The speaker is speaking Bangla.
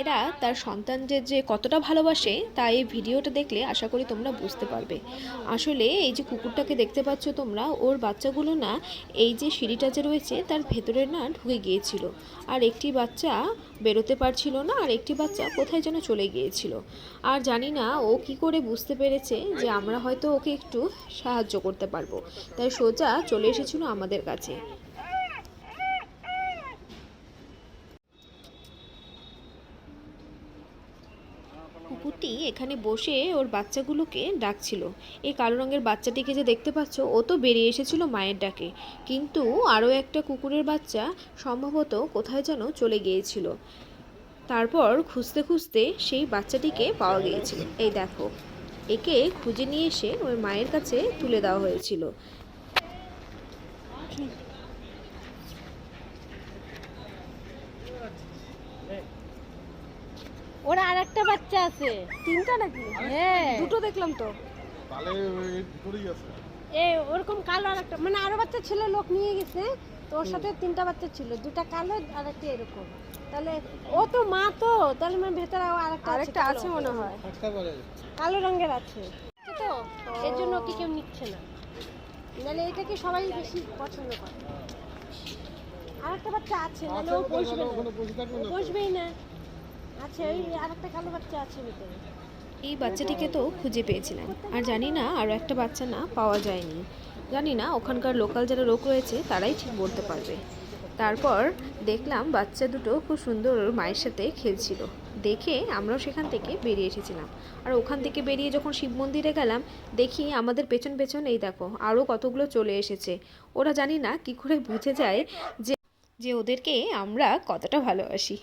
মায়েরা তার সন্তানদের যে কতটা ভালোবাসে তা এই ভিডিওটা দেখলে আশা করি তোমরা বুঝতে পারবে। আসলে এই যে কুকুরটাকে দেখতে পাচ্ছ তোমরা, ওর বাচ্চাগুলো না এই যে সিঁড়িটা যে রয়েছে তার ভেতরে না ঢুকে গিয়েছিল, আর একটি বাচ্চা বেরোতে পারছিল না, আর একটি বাচ্চা কোথায় যেন চলে গিয়েছিল। আর জানি না ও কি করে বুঝতে পেরেছে যে আমরা হয়তো ওকে একটু সাহায্য করতে পারবো, তাই সোজা চলে এসেছিল আমাদের কাছে। কুকুরটি এখানে বসে ওর বাচ্চাগুলোকে ডাকছিল। এই কালো রঙের বাচ্চাটিকে যে দেখতে পাচ্ছ, ও তো বেরিয়ে এসেছিল মায়ের ডাকে, কিন্তু আরও একটা কুকুরের বাচ্চা সম্ভবত কোথায় যেন চলে গিয়েছিল। তারপর খুঁজতে খুঁজতে সেই বাচ্চাটিকে পাওয়া গিয়েছিল। এই দেখো, একে খুঁজে নিয়ে এসে ওর মায়ের কাছে তুলে দেওয়া হয়েছিল। ওরা আরেকটা বাচ্চা আছে। তিনটা নাকি? হ্যাঁ, দুটো দেখলাম তো। তাহলে ভিতরেই আছে। ওরকম কালো আরেকটা, মানে আরো বাচ্চা ছিল, লোক নিয়ে গেছে তো ওর সাথে তিনটা বাচ্চা ছিল, দুটা কালো আর একটা এরকম। তাহলে ও তো মা, তো তাহলে মানে ভেতরে আরেকটা আছে মনে হয়। কালো রঙের আছে তো, এর জন্য ওকে কেউ নিচ্ছে না, নাহলে এটাকে সবাই বেশি পছন্দ করে। আরেকটা বাচ্চা আছে, নাহলে ও বসবে না, বসবেই না। আচ্ছা, ওই আরেকটা কালো বাচ্চা আছে ভিতরে। এই বাচ্চাটিকে তো খুঁজে পেয়েছিলাম, আর জানি না আরও একটা বাচ্চা না পাওয়া যায়নি। জানি না, ওখানকার লোকাল যারা লোক রয়েছে তারাই ঠিক বলতে পারবে। তারপর দেখলাম বাচ্চা দুটো খুব সুন্দর ওর মায়ের সাথে খেলছিল, দেখে আমরাও সেখান থেকে বেরিয়ে এসেছিলাম। আর ওখান থেকে বেরিয়ে যখন শিব মন্দিরে গেলাম, দেখি আমাদের পেছন পেছন এই দেখো আরও কতগুলো চলে এসেছে। ওরা জানি না কি করে বুঝে যায় যে যে ওদেরকে আমরা কতটা ভালোবাসি।